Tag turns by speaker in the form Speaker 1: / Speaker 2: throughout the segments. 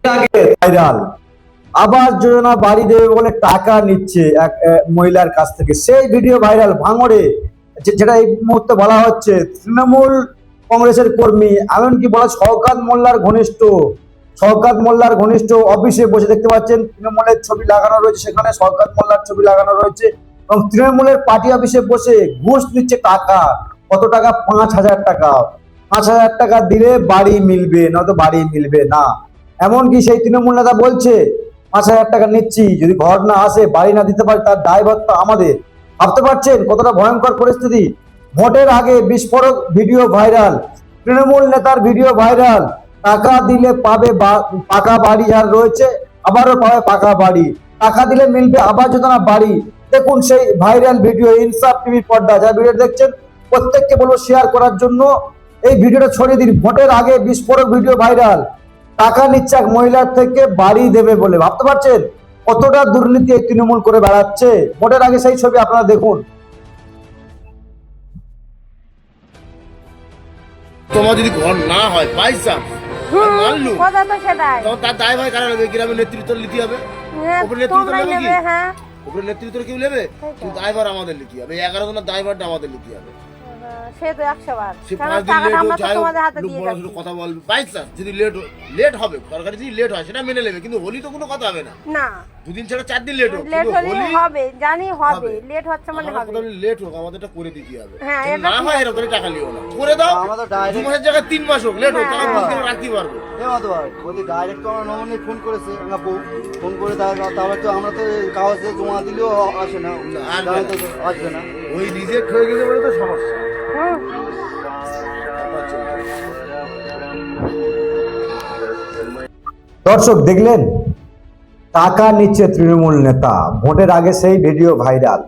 Speaker 1: আগে ভাইরাল আবাস যোজনা বাড়ি দেবে বলে টাকা নিচ্ছে এক মহিলার কাছ থেকে, সেই ভিডিও ভাইরাল ভাঙড়ে। যেটা এই মুহূর্তে বলা হচ্ছে তৃণমূল কংগ্রেসের কর্মী, এমনকি বলা শওকত মোল্লার ঘনিষ্ঠ অফিসে বসে দেখতে পাচ্ছেন তৃণমূলের ছবি লাগানো রয়েছে, সেখানে শওকত মোল্লার ছবি লাগানো রয়েছে এবং তৃণমূলের পার্টি অফিসে বসে ঘুষ নিচ্ছে টাকা। কত টাকা? 5,000 টাকা। 5,000 টাকা দিলে বাড়ি মিলবে, নয়তো বাড়ি মিলবে না। এমনকি সেই তৃণমূল নেতা বলছে 5,000 টাকা নিচ্ছি, যদি ঘর না আসে, বাড়ি না দিতে পারি, তার দায়ভার তো আমাদের। ভাবতে পারছেন কতটা ভয়ঙ্কর পরিস্থিতি? ভোটের আগে বিস্ফোরক ভিডিও ভাইরাল, তৃণমূল নেতার ভিডিও ভাইরাল। টাকা দিলে পাবে পাকা বাড়ি, যার রয়েছে আবারও পাবে পাকা বাড়ি। টাকা দিলে মিলবে আবাস যোজনা বাড়ি। দেখুন সেই ভাইরাল ভিডিও, ইনসাফ টিভির পর্দা যা ভিডিও দেখছেন, প্রত্যেককে বলবো শেয়ার করার জন্য। এই ভিডিওটা ছড়িয়ে দিন। ভোটের আগে বিস্ফোরক ভিডিও ভাইরাল, টাকা নিচ্ছে এক মহিলার থেকে বাড়ি দেবে বলে। ভাবতে পারছেন কতটা দুর্নীতি এই তৃণমূল করে বেড়াচ্ছে? ভোটের আগে সেই ছবি আপনারা দেখুন।
Speaker 2: তোমার যদি ঘর না হয় পয়সা মানলু
Speaker 3: কথা তো সেটাই,
Speaker 2: তখন তার দায় ভাই কারা নেবে? গ্রামের নেতৃত্ব নিতে হবে। উপরে নেতৃত্ব নেবে কি?
Speaker 3: হ্যাঁ,
Speaker 2: উপরে নেতৃত্ব কেউ নেবে? কিন্তু দায়ভার আমাদের নিতে হবে। 11 জনের দায়ভারটা আমাদের নিতে হবে।
Speaker 3: সে তো 100 বার,
Speaker 2: সে
Speaker 3: কারণ
Speaker 2: 5 দিন
Speaker 3: টাকাটা
Speaker 2: লেট
Speaker 3: আমরা তো
Speaker 2: যায়,
Speaker 3: তোমাদের হাতে
Speaker 2: লোক
Speaker 3: দিয়ে
Speaker 2: বড়
Speaker 3: যাচ্ছি।
Speaker 2: ছোট কথা বলবে। পয়সা যদি লেট হবে, সরকারি যদি লেট হয় সেটা মেনে নেবে, কিন্তু হোলি তো কোনো কথা হবে না।
Speaker 3: না,
Speaker 2: 2 দিন ছাড়া 4 দিন লেট হোক,
Speaker 3: লেট
Speaker 2: কিন্তু
Speaker 3: হলে
Speaker 2: হোলি
Speaker 3: হবে, জানি হবে, লেট হচ্ছে মানে হবে।
Speaker 2: লেট হোক, আমাদেরটা করে দিতে হবে।
Speaker 3: হ্যাঁ,
Speaker 2: যদি
Speaker 3: এটা
Speaker 2: না হয় এরকম করে টাকা লিও না, করে দাও। 2 মাসের জায়গায় 3 মাস হোক, লেট হোক, টাকা বুঝতে রাখতে পারবো।
Speaker 4: ডাইরেক্ট আমার নমনে ফোন করেছে, ফোন করে তারপর তো আমরা তো কাগজে জমা দিলেও আসে না, আসবে না।
Speaker 2: ওই রিজেক্ট হয়ে গেছে বলে তো সমস্যা।
Speaker 1: দর্শক দেখলেন, টাকা নিচ্ছে তৃণমূল নেতা। ভোটের আগে সেই ভিডিও ভাইরাল।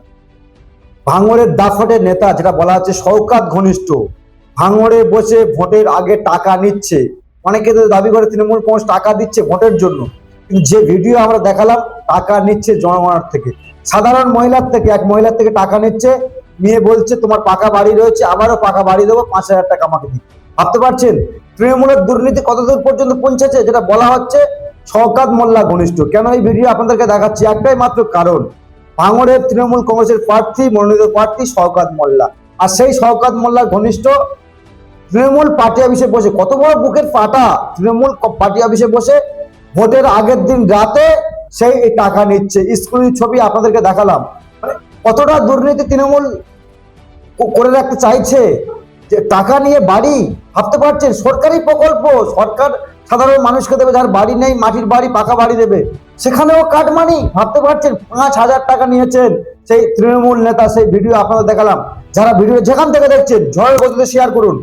Speaker 1: ভাঙড়ের দাফটের নেতা, যেটা বলা হচ্ছে শওকত ঘনিষ্ঠ, ভাঙড়ে বসে ভোটের আগে টাকা নিচ্ছে। অনেকে তো দাবি করে তৃণমূল কংগ্রেস টাকা দিচ্ছে ভোটের জন্য, কিন্তু যে ভিডিও আমরা দেখালাম, টাকা নিচ্ছে জনগণের থেকে, সাধারণ মহিলার থেকে। এক মহিলার থেকে টাকা নিচ্ছে, নিয়ে বলছে তোমার পাকা বাড়ি রয়েছে, আবারও পাকা বাড়ি দেবো, 5,000 টাকা আমাকে দিই। ভাবতে পারছেন তৃণমূলের দুর্নীতি কতদূর পর্যন্ত পৌঁছেছে? যেটা বলা হচ্ছে শওকত মোল্লা ঘনিষ্ঠ। কেন এই ভিডিও আপনাদেরকে দেখাচ্ছি? একটাই মাত্র কারণ, ভাঙড়ের তৃণমূল কংগ্রেসের প্রার্থী, মনোনীত প্রার্থী শওকত মোল্লা, আর সেই শওকত মোল্লা ঘনিষ্ঠ তৃণমূল পার্টি অফিসে বসে, কত বড় বুকের ফাটা, তৃণমূল পার্টি অফিসে বসে ভোটের আগের দিন রাতে সেই টাকা নিচ্ছে। স্ক্রিন ছবি আপনাদেরকে দেখালাম। মানে কতটা দুর্নীতি তৃণমূল করে রাখতে চাইছে, যে টাকা নিয়ে বাড়ি। ভাবতে পারছেন সরকারি প্রকল্প, সরকার সাধারণ মানুষকে দেবে, যার বাড়ি নেই, মাটির বাড়ি, পাকা বাড়ি দেবে, সেখানেও কাটমানি। ভাবতে পারছেন 5,000 টাকা নিয়েছেন সেই তৃণমূল নেতা। সেই ভিডিও আপনাদের দেখালাম। যারা ভিডিও যেখান থেকে দেখছেন, ঝড়ের গতিতে শেয়ার করুন।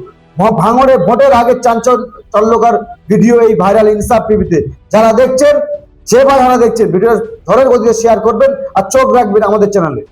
Speaker 1: ভাঙড়ে ভোটের আগে চাঞ্চল্যকর ভিডিও এই ভাইরাল ইনসাফ টিভিতে। যারা দেখছেন, যে বা যারা দেখছেন, ভিডিও ঝড়ের গতিতে শেয়ার করবেন আর চোখ রাখবেন আমাদের চ্যানেলে।